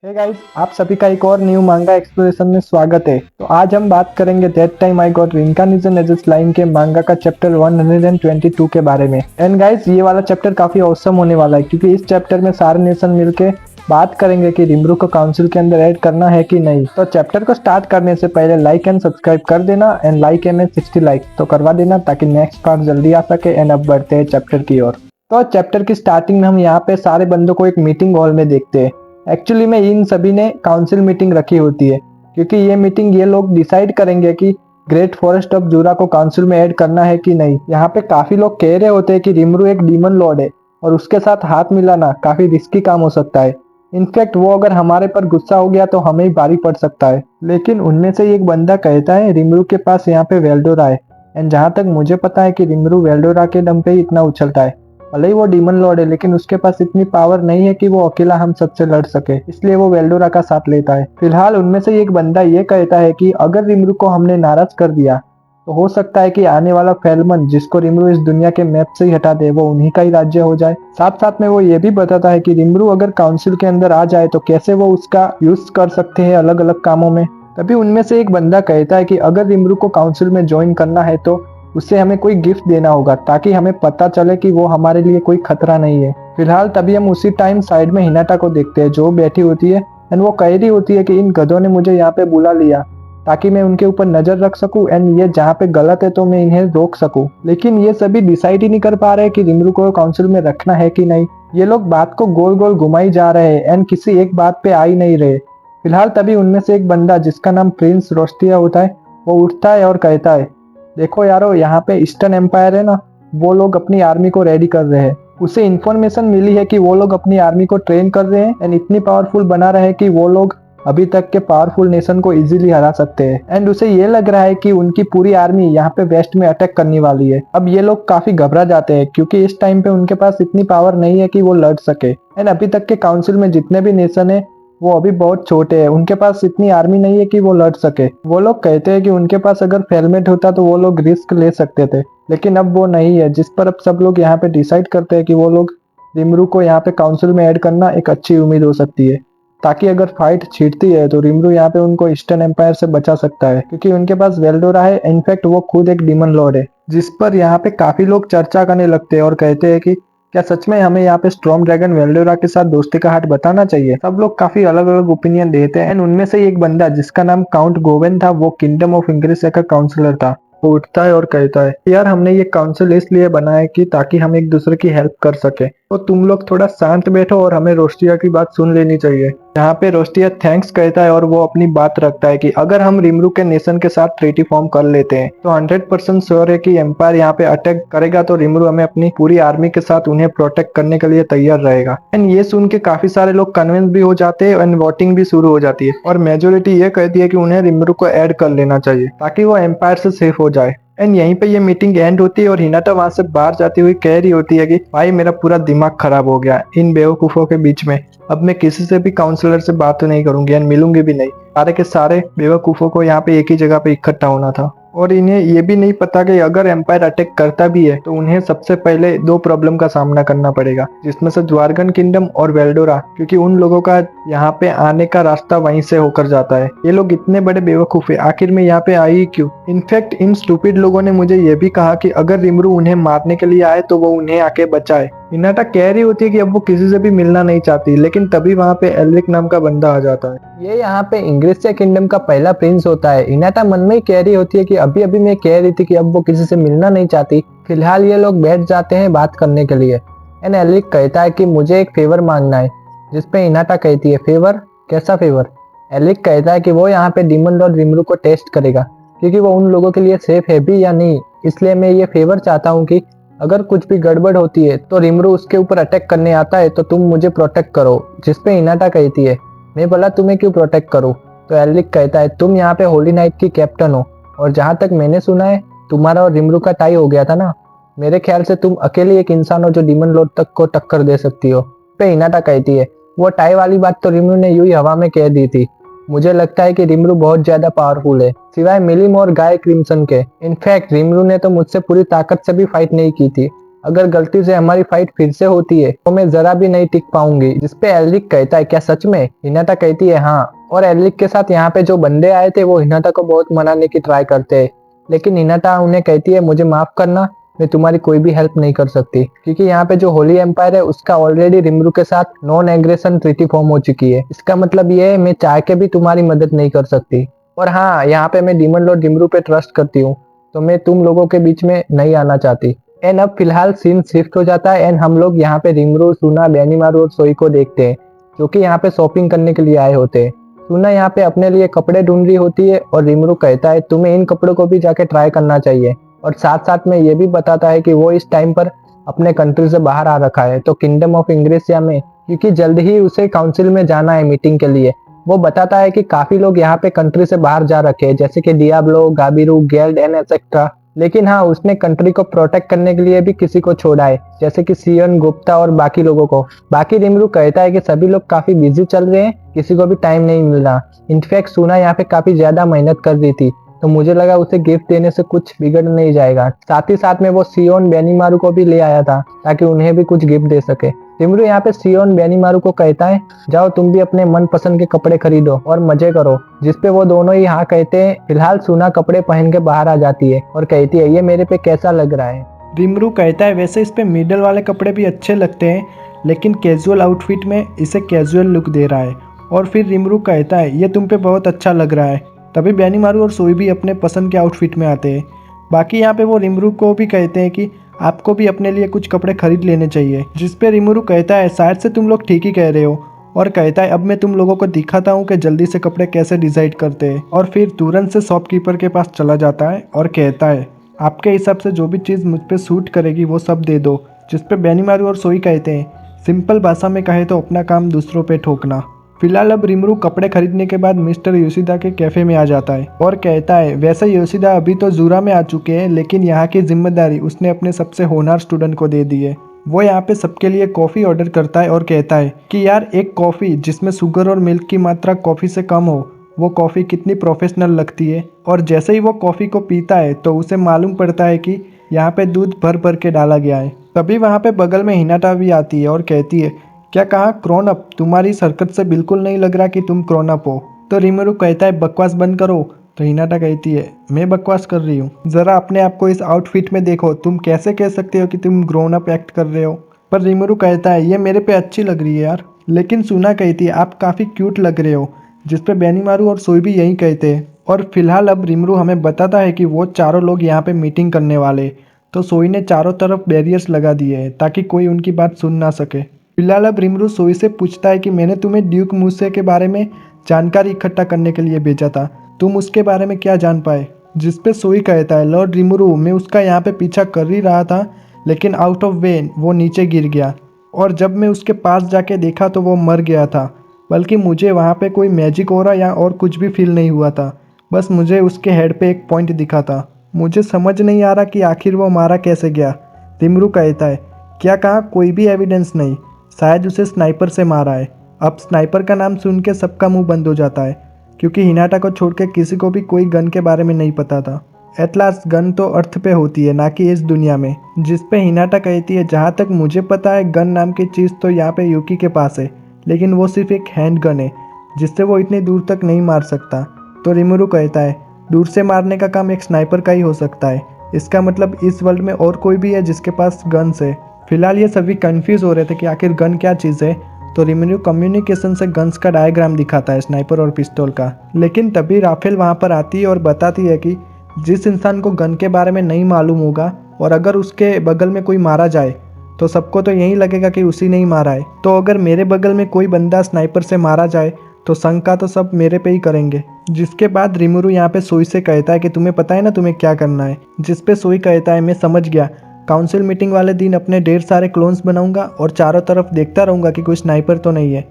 Hey guys, आप सभी का एक और न्यू मांगा एक्सप्लोरेशन में स्वागत है। तो आज हम बात करेंगे that time I got reincarnation as a slime के मांगा का चैप्टर 122 के बारे में। एंड गाइस, ये वाला चैप्टर काफी औसम होने वाला है क्योंकि इस चैप्टर में सारे नेशन मिलके बात करेंगे कि रिमरू को काउंसिल के अंदर ऐड करना है कि नहीं। तो चैप्टर को स्टार्ट करने से पहले लाइक एंड सब्सक्राइब कर देना एंड लाइक एम 60 लाइक तो करवा देना ताकि नेक्स्ट पार्ट जल्दी आ सके। एंड अब बढ़ते हैं चैप्टर की ओर। तो चैप्टर की स्टार्टिंग में हम यहाँ पे सारे बंदों को एक मीटिंग हॉल में देखते हैं। एक्चुअली में इन सभी ने काउंसिल मीटिंग रखी होती है क्योंकि ये मीटिंग ये लोग डिसाइड करेंगे कि ग्रेट फॉरेस्ट ऑफ जूरा को काउंसिल में ऐड करना है कि नहीं। यहाँ पे काफी लोग कह रहे होते हैं कि रिमरू एक डीमन लॉर्ड है और उसके साथ हाथ मिलाना काफी रिस्की काम हो सकता है। इनफैक्ट वो अगर हमारे पर गुस्सा हो गया तो हमें ही भारी पड़ सकता है। लेकिन उनमें से एक बंदा कहता है रिमरू के पास यहाँ पे वेल्डोरा है। एंड जहाँ तक मुझे पता है कि रिमरू वेल्डोरा के दम पे ही इतना उछलता है। भले ही वो डीमन लॉर्ड है लेकिन उसके पास इतनी पावर नहीं है कि वो अकेला हम सबसे लड़ सके, इसलिए वो वेल्डोरा का साथ लेता है। फिलहाल उनमें से एक बंदा ये कहता है कि अगर रिमरू को हमने नाराज कर दिया तो हो सकता है कि आने वाला फेलमन जिसको रिमरू इस दुनिया के मैप से ही हटा दे वो उन्हीं का ही राज्य हो जाए। साथ साथ में वो ये भी बताता है कि रिमरू अगर काउंसिल के अंदर आ जाए तो कैसे वो उसका यूज कर सकते हैं अलग अलग कामों में। तभी उनमें से एक बंदा कहता है कि अगर रिमरू को काउंसिल में ज्वाइन करना है तो उससे हमें कोई गिफ्ट देना होगा ताकि हमें पता चले कि वो हमारे लिए कोई खतरा नहीं है। फिलहाल तभी हम उसी टाइम साइड में हिनाटा को देखते हैं जो बैठी होती है एंड वो कह रही होती है कि इन गधों ने मुझे यहाँ पे बुला लिया ताकि मैं उनके ऊपर नजर रख सकूं एंड ये जहाँ पे गलत है तो मैं इन्हें रोक सकूं। लेकिन ये सभी डिसाइड ही नहीं कर पा रहे कि रिमरू को काउंसिल में रखना है कि नहीं। ये लोग बात को गोल गोल घुमाई जा रहे हैं एंड किसी एक बात पे आ ही नहीं रहे। फिलहाल तभी उनमें से एक बंदा जिसका नाम प्रिंस रोस्टिया होता है वो उठता है और कहता है, देखो यारो, यहाँ पे ईस्टर्न एम्पायर है ना, वो लोग अपनी आर्मी को रेडी कर रहे हैं। उसे इन्फॉर्मेशन मिली है कि वो लोग अपनी आर्मी को ट्रेन कर रहे हैं एंड इतनी पावरफुल बना रहे हैं कि वो लोग अभी तक के पावरफुल नेशन को इजीली हरा सकते हैं। एंड उसे ये लग रहा है कि उनकी पूरी आर्मी यहाँ पे वेस्ट में अटैक करने वाली है। अब ये लोग काफी घबरा जाते हैं क्योंकि इस टाइम पे उनके पास इतनी पावर नहीं है कि वो लड़ सके। एंड अभी तक के काउंसिल में जितने भी नेशन है वो अभी बहुत छोटे हैं, उनके पास इतनी आर्मी नहीं है कि वो लड़ सके। वो लोग कहते हैं कि उनके पास अगर फेलमेट होता तो वो लोग रिस्क ले सकते थे, लेकिन अब वो नहीं है, जिस पर अब सब लोग यहाँ पे डिसाइड करते हैं कि वो लोग रिमरू को यहाँ पे काउंसिल में ऐड करना एक अच्छी उम्मीद हो सकती है ताकि अगर फाइट छिड़ती है तो रिमरू यहाँ पे उनको ईस्टर्न एम्पायर से बचा सकता है क्योंकि उनके पास वेल्डोरा है। इनफैक्ट वो खुद एक डीमन लॉर्ड है, जिस पर यहाँ पे काफी लोग चर्चा करने लगते हैं और कहते हैं कि क्या सच में हमें यहाँ पे स्ट्रॉम ड्रैगन वेल्डोरा के साथ दोस्ती का हाथ बताना चाहिए। सब लोग काफी अलग अलग ओपिनियन देते हैं एंड उनमें से एक बंदा जिसका नाम काउंट गोवेन था वो किंगडम ऑफ इंग्रिस का काउंसलर था। वो उठता है और कहता है, यार हमने ये काउंसिल इसलिए बनाया कि ताकि हम एक दूसरे की हेल्प कर सके, तो तुम लोग थोड़ा शांत बैठो और हमें रोस्टिया की बात सुन लेनी चाहिए। यहाँ पे रोस्टिया थैंक्स कहता है और वो अपनी बात रखता है कि अगर हम रिमरू के नेशन के साथ ट्रीटी फॉर्म कर लेते हैं तो 100% श्योर है कि एम्पायर यहाँ पे अटैक करेगा तो रिमरू हमें अपनी पूरी आर्मी के साथ उन्हें प्रोटेक्ट करने के लिए तैयार रहेगा। एंड ये सुन के काफी सारे लोग कन्विंस भी हो जाते हैं एंड वोटिंग भी शुरू हो जाती है और मेजोरिटी ये कहती है कि उन्हें रिमरू को ऐड कर लेना चाहिए ताकि वो एम्पायर से सेफ हो जाए। एंड यहीं पे ये मीटिंग एंड होती है और हिनाटा वहां से बाहर जाती हुई कह रही होती है कि भाई मेरा पूरा दिमाग खराब हो गया इन बेवकूफों के बीच में। अब मैं किसी से भी काउंसलर से बात तो नहीं करूंगी एंड मिलूंगी भी नहीं। सारे के सारे बेवकूफों को यहाँ पे एक ही जगह पे इकट्ठा होना था और इन्हें ये भी नहीं पता कि अगर एम्पायर अटैक करता भी है तो उन्हें सबसे पहले दो प्रॉब्लम का सामना करना पड़ेगा, जिसमें से द्वारगन किंगडम और वेल्डोरा, क्योंकि उन लोगों का यहाँ पे आने का रास्ता वहीं से होकर जाता है। ये लोग इतने बड़े बेवकूफ है, आखिर में यहाँ पे आई ही क्यों। इनफैक्ट इन स्टूपिड लोगों ने मुझे ये भी कहा कि अगर रिमरू उन्हें मारने के लिए आए तो वो उन्हें आके बचाए। हिनाटा कह रही होती है कि अब वो किसी से भी मिलना नहीं चाहती, लेकिन तभी वहाँ पे एल्रिक नाम का बंदा आ जाता है। ये यहाँ पे इंग्रिसिया किंगडम का पहला प्रिंस होता है। हिनाटा मन में ही कह रही होती है कि अभी अभी मैं कह रही थी कि अब वो किसी से मिलना नहीं चाहती। फिलहाल ये लोग बैठ जाते हैं बात करने के लिए एंड एल्रिक कहता है कि मुझे एक फेवर मांगना है, जिसपे हिनाटा कहती है, फेवर? कैसा फेवर? एल्रिक कहता है कि वो यहाँ पे डीमन लॉर्ड रिमरू को टेस्ट करेगा क्योंकि वो उन लोगों के लिए सेफ है भी या नहीं, इसलिए मैं ये फेवर चाहता हूँ कि अगर कुछ भी गड़बड़ होती है तो रिमरू उसके ऊपर अटैक करने आता है तो तुम मुझे प्रोटेक्ट करो। जिसपे हिनाटा कहती है, मैं भला तुम्हें क्यों प्रोटेक्ट करूँ। तो एल्रिक कहता है, तुम यहाँ पे होली नाइट की कैप्टन हो और जहाँ तक मैंने सुना है तुम्हारा और रिमरू का टाई हो गया था ना, मेरे ख्याल से तुम अकेले एक इंसान हो जो डीमन लॉर्ड तक को टक्कर दे सकती हो। पे हिनाटा कहती है, वो टाई वाली बात तो रिमरू ने यूं ही हवा में कह दी थी, मुझे लगता है कि रिमरू बहुत ज्यादा पावरफुल है सिवाय मिलिम और गाय क्रिम्सन के। इनफैक्ट रिमरू ने तो मुझसे पूरी ताकत से भी फाइट नहीं की थी, अगर गलती से हमारी फाइट फिर से होती है तो मैं जरा भी नहीं टिक पाऊंगी। जिसपे एल्रिक कहता है क्या सच में? हिनाटा कहती है हाँ। और एल्रिक के साथ यहाँ पे जो बंदे आए थे वो हिनाटा को बहुत मनाने की ट्राई करते हैं, लेकिन हिनाटा उन्हें कहती है मुझे माफ करना, मैं तुम्हारी कोई भी हेल्प नहीं कर सकती, क्योंकि यहाँ पे जो होली एम्पायर है उसका ऑलरेडी रिमरू के साथ नॉन एग्रेशन ट्रीटी फॉर्म हो चुकी है। इसका मतलब ये है मैं चाह के भी तुम्हारी मदद नहीं कर सकती। और हाँ, यहाँ पे मैं डीमन लॉर्ड रिमरू पे ट्रस्ट करती हूँ, तो मैं तुम लोगों के बीच में नहीं आना चाहती। एंड अब फिलहाल सीन शिफ्ट हो जाता है एंड हम लोग यहाँ पे रिमरू, सुना, बेनीमारू और सोई को देखते हैं, जो कि यहाँ पे शॉपिंग करने के लिए आए होते हैं। सुना यहाँ पे अपने लिए कपड़े ढूंढ रही होती है और रिमरू कहता है तुम्हें इन कपड़ों को भी जाके ट्राई करना चाहिए, और साथ साथ में ये भी बताता है कि वो इस टाइम पर अपने कंट्री से बाहर आ रखा है, तो किंगडम ऑफ इंग्रेसिया में, क्योंकि जल्द ही उसे काउंसिल में जाना है मीटिंग के लिए। वो बताता है कि काफी लोग यहाँ पे कंट्री से बाहर जा रखे हैं, जैसे कि डियाब्लो, गाबिरू, गेल्ड एंड एक्सेट्रा। लेकिन हाँ, उसने कंट्री को प्रोटेक्ट करने के लिए भी किसी को छोड़ा है, जैसे कि सियन, गुप्ता और बाकी लोगों को। बाकी रिमरू कहता है कि सभी लोग काफी बिजी चल रहे हैं, किसी को भी टाइम नहीं मिल रहा। इनफैक्ट सुना यहाँ पे काफी ज्यादा मेहनत कर रही थी, तो मुझे लगा उसे गिफ्ट देने से कुछ बिगड़ नहीं जाएगा। साथ ही साथ में वो सियोन, बेनीमारू को भी ले आया था ताकि उन्हें भी कुछ गिफ्ट दे सके। रिमरू यहाँ पे सियोन, बेनीमारू को कहता है जाओ तुम भी अपने मनपसंद के कपड़े खरीदो और मजे करो, जिसपे वो दोनों ही हाँ कहते हैं। फिलहाल सुना कपड़े पहन के बाहर आ जाती है और कहती है ये मेरे पे कैसा लग रहा है। रिमरू कहता है वैसे इस पे मिडल वाले कपड़े भी अच्छे लगते हैं, लेकिन कैजुअल आउटफिट में इसे कैजुअल लुक दे रहा है। और फिर रिमरू कहता है ये तुम पे बहुत अच्छा लग रहा है। तभी बेनीमारू और सोई भी अपने पसंद के आउटफिट में आते हैं। बाकी यहाँ पे वो रिमरू को भी कहते हैं कि आपको भी अपने लिए कुछ कपड़े खरीद लेने चाहिए, जिस पे रिमरू कहता है शायद से तुम लोग ठीक ही कह रहे हो, और कहता है अब मैं तुम लोगों को दिखाता हूँ कि जल्दी से कपड़े कैसे डिसाइड करते हैं। और फिर तुरंत से शॉपकीपर के पास चला जाता है और कहता है आपके हिसाब से जो भी चीज़ मुझ पे सूट करेगी वो सब दे दो। जिस पे बेनीमारू और सोई कहते हैं सिंपल भाषा में कहे तो अपना काम दूसरों पे ठोकना। फिलहाल अब रिमरू कपड़े खरीदने के बाद मिस्टर योशिदा के कैफे में आ जाता है और कहता है वैसे योशिदा अभी तो जूरा में आ चुके हैं, लेकिन यहाँ की जिम्मेदारी उसने अपने सबसे होनहार स्टूडेंट को दे दी है। वो यहाँ पे सबके लिए कॉफ़ी ऑर्डर करता है और कहता है कि यार एक कॉफ़ी जिसमें शुगर और मिल्क की मात्रा कॉफ़ी से कम हो, वो कॉफ़ी कितनी प्रोफेशनल लगती है। और जैसे ही वो कॉफ़ी को पीता है तो उसे मालूम पड़ता है कि यहाँ पे दूध भर भर के डाला गया है। तभी वहाँ पे बगल में हिनाटा भी आती है और कहती है क्या कहा क्रोन अप, तुम्हारी इस हरकत से बिल्कुल नहीं लग रहा कि तुम क्रोन अप हो। तो रिमरू कहता है बकवास बंद करो। तो हिनाटा कहती है मैं बकवास कर रही हूँ, ज़रा अपने आप को इस आउटफिट में देखो, तुम कैसे कह सकते हो कि तुम ग्रोन अप एक्ट कर रहे हो। पर रिमरू कहता है ये मेरे पे अच्छी लग रही है यार। लेकिन सुना कहती है आप काफ़ी क्यूट लग रहे हो, जिस पे बेनीमारू और सोई भी यही कहते हैं। और फिलहाल अब रिमरू हमें बताता है कि वो चारों लोग यहाँ पे मीटिंग करने वाले, तो सोई ने चारों तरफ बैरियर्स लगा दिए हैं ताकि कोई उनकी बात सुन ना सके। फिलहाल अब रिमरू सोई से पूछता है कि मैंने तुम्हें ड्यूक मूसे के बारे में जानकारी इकट्ठा करने के लिए भेजा था, तुम उसके बारे में क्या जान पाए। जिस पे सोई कहता है लॉर्ड रिमरू मैं उसका यहाँ पे पीछा कर ही रहा था, लेकिन आउट ऑफ वे वो नीचे गिर गया, और जब मैं उसके पास जाके देखा तो वो मर गया था। बल्कि मुझे वहाँ पे कोई मैजिक ऑरा या और कुछ भी फील नहीं हुआ था, बस मुझे उसके हेड पे एक पॉइंट दिखा था। मुझे समझ नहीं आ रहा कि आखिर वो मारा कैसे गया। रिमरू कहता है क्या कहा कोई भी एविडेंस नहीं, शायद उसे स्नाइपर से मारा है। अब स्नाइपर का नाम सुन के सबका मुंह बंद हो जाता है, क्योंकि हिनाटा को छोड़ के किसी को भी कोई गन के बारे में नहीं पता था। एट लास्ट गन तो अर्थ पे होती है ना कि इस दुनिया में। जिस पे हिनाटा कहती है जहाँ तक मुझे पता है गन नाम की चीज़ तो यहाँ पे यूकी के पास है, लेकिन वो सिर्फ एक हैंड गन है जिससे वो इतनी दूर तक नहीं मार सकता। तो रिमरू कहता है दूर से मारने का काम एक स्नाइपर का ही हो सकता है, इसका मतलब इस वर्ल्ड में और कोई भी है जिसके पास गन्स है। फिलहाल ये सभी कंफ्यूज हो रहे थे कि आखिर गन क्या चीज़ है, तो रिमरू कम्युनिकेशन से गन्स का डायग्राम दिखाता है, स्नाइपर और पिस्तौल का। लेकिन तभी राफेल वहाँ पर आती है और बताती है कि जिस इंसान को गन के बारे में नहीं मालूम होगा और अगर उसके बगल में कोई मारा जाए तो सबको तो यही लगेगा कि उसी ने ही मारा है। तो अगर मेरे बगल में कोई बंदा स्नाइपर से मारा जाए तो शंका तो सब मेरे पे ही करेंगे। जिसके बाद रिमरू यहाँ पे सोई से कहता है कि तुम्हें पता है ना तुम्हें क्या करना है। जिस पे सोई कहता है मैं समझ गया, काउंसिल मीटिंग वाले दिन अपने ढेर सारे क्लोन्स बनाऊंगा और चारों तरफ देखता रहूंगा कि कोई स्नाइपर तो नहीं है।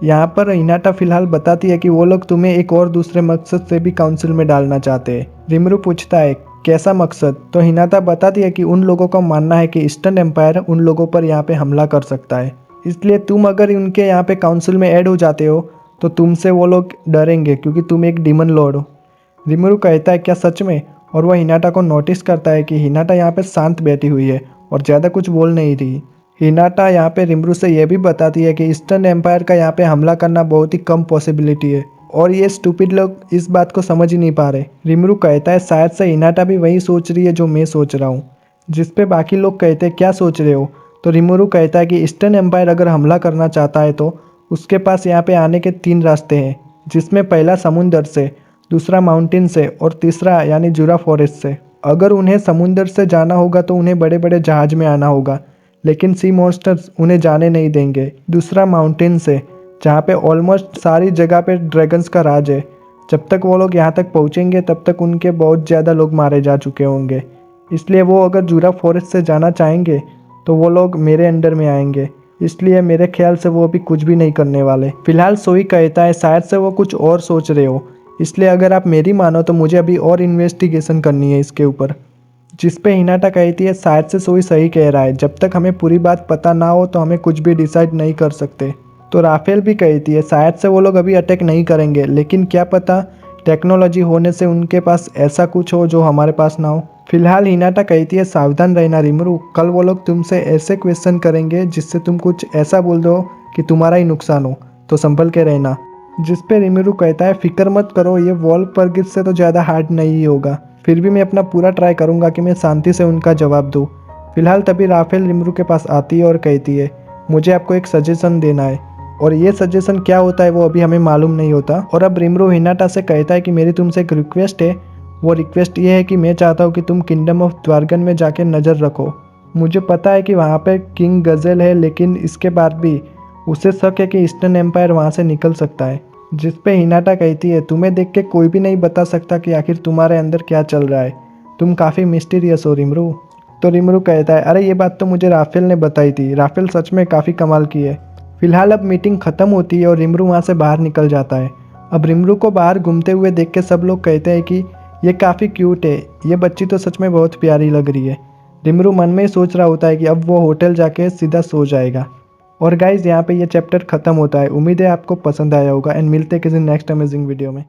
यहाँ पर हिनाटा फिलहाल बताती है कि वो लोग तुम्हें एक और दूसरे मकसद से भी काउंसिल में डालना चाहते हैं। रिमरू पूछता है कैसा मकसद, तो हिनाटा बताती है कि उन लोगों का मानना है कि ईस्टर्न एम्पायर उन लोगों पर यहाँ पे हमला कर सकता है, इसलिए तुम अगर उनके यहाँ पे काउंसिल में ऐड हो जाते हो तो तुमसे वो लोग डरेंगे क्योंकि तुम एक डीमन लॉर्ड हो। रिमरू कहता है क्या सच में, और वह हिनाटा को नोटिस करता है कि हिनाटा यहाँ पे शांत बैठी हुई है और ज़्यादा कुछ बोल नहीं रही। हिनाटा यहाँ पे रिमरू से यह भी बताती है कि ईस्टर्न एम्पायर का यहाँ पे हमला करना बहुत ही कम पॉसिबिलिटी है और ये स्टूपिड लोग इस बात को समझ ही नहीं पा रहे। रिमरू कहता है शायद से हिनाटा भी वही सोच रही है जो मैं सोच रहा हूँ, जिस पे बाकी लोग कहते हैं क्या सोच रहे हो। तो रिमरू कहता है कि ईस्टर्न एम्पायर अगर हमला करना चाहता है तो उसके पास यहाँ पे आने के 3 रास्ते हैं, जिसमें पहला समुंदर से, दूसरा माउंटेन से और तीसरा यानी जुरा फॉरेस्ट से। अगर उन्हें समुंदर से जाना होगा तो उन्हें बड़े बड़े जहाज में आना होगा, लेकिन सी मॉन्स्टर्स उन्हें जाने नहीं देंगे। दूसरा माउंटेन से, जहाँ पे ऑलमोस्ट सारी जगह पे ड्रैगन्स का राज है। जब तक वो लोग यहाँ तक पहुँचेंगे तब तक उनके बहुत ज़्यादा लोग मारे जा चुके होंगे, इसलिए वो अगर जुरा फॉरेस्ट से जाना चाहेंगे तो वो लोग मेरे अंडर में आएंगे, इसलिए मेरे ख्याल से वो अभी कुछ भी नहीं करने वाले। फिलहाल सोई कहता है शायद से वो कुछ और सोच रहे हो, इसलिए अगर आप मेरी मानो तो मुझे अभी और इन्वेस्टिगेशन करनी है इसके ऊपर। जिस पे हिनाटा कहती है शायद से सोई सही कह रहा है, जब तक हमें पूरी बात पता ना हो तो हमें कुछ भी डिसाइड नहीं कर सकते। तो राफेल भी कहती है शायद से वो लोग अभी अटैक नहीं करेंगे, लेकिन क्या पता टेक्नोलॉजी होने से उनके पास ऐसा कुछ हो जो हमारे पास ना हो। फिलहाल हिनाटा कहती है सावधान रहना रिमरू, कल वो लोग तुमसे ऐसे क्वेश्चन करेंगे जिससे तुम कुछ ऐसा बोल दो कि तुम्हारा ही नुकसान हो, तो संभल के रहना। जिस पे रिमरू कहता है फिक्र मत करो, ये वॉल परगिट से तो ज़्यादा हार्ड नहीं होगा, फिर भी मैं अपना पूरा ट्राई करूँगा कि मैं शांति से उनका जवाब दूँ। फिलहाल तभी राफेल रिमरू के पास आती है और कहती है मुझे आपको एक सजेशन देना है, और ये सजेशन क्या होता है वो अभी हमें मालूम नहीं होता। और अब रिमरू हिनाटा से कहता है कि मेरी तुमसे एक रिक्वेस्ट है, वो रिक्वेस्ट ये है कि मैं चाहता हूँ कि तुम किंगडम ऑफ द्वारगन में जाके नज़र रखो। मुझे पता है कि वहाँ पे किंग गज़ल है, लेकिन इसके बाद भी उसे शक है कि ईस्टर्न एम्पायर वहाँ से निकल सकता है। जिस पे हिनाटा कहती है तुम्हें देख के कोई भी नहीं बता सकता कि आखिर तुम्हारे अंदर क्या चल रहा है, तुम काफ़ी मिस्टीरियस हो रिमरू। तो रिमरू कहता है अरे ये बात तो मुझे राफेल ने बताई थी, राफेल सच में काफ़ी कमाल की है। फिलहाल अब मीटिंग ख़त्म होती है और रिमरू वहाँ से बाहर निकल जाता है। अब रिमरू को बाहर घूमते हुए देख के सब लोग कहते हैं कि ये काफ़ी क्यूट है, ये बच्ची तो सच में बहुत प्यारी लग रही है। रिमरू मन में ही सोच रहा होता है कि अब वो होटल जाके सीधा सो जाएगा। और गाइज़ यहाँ पे ये चैप्टर ख़त्म होता है। उम्मीद है आपको पसंद आया होगा एंड मिलते हैं किसी नेक्स्ट अमेजिंग वीडियो में।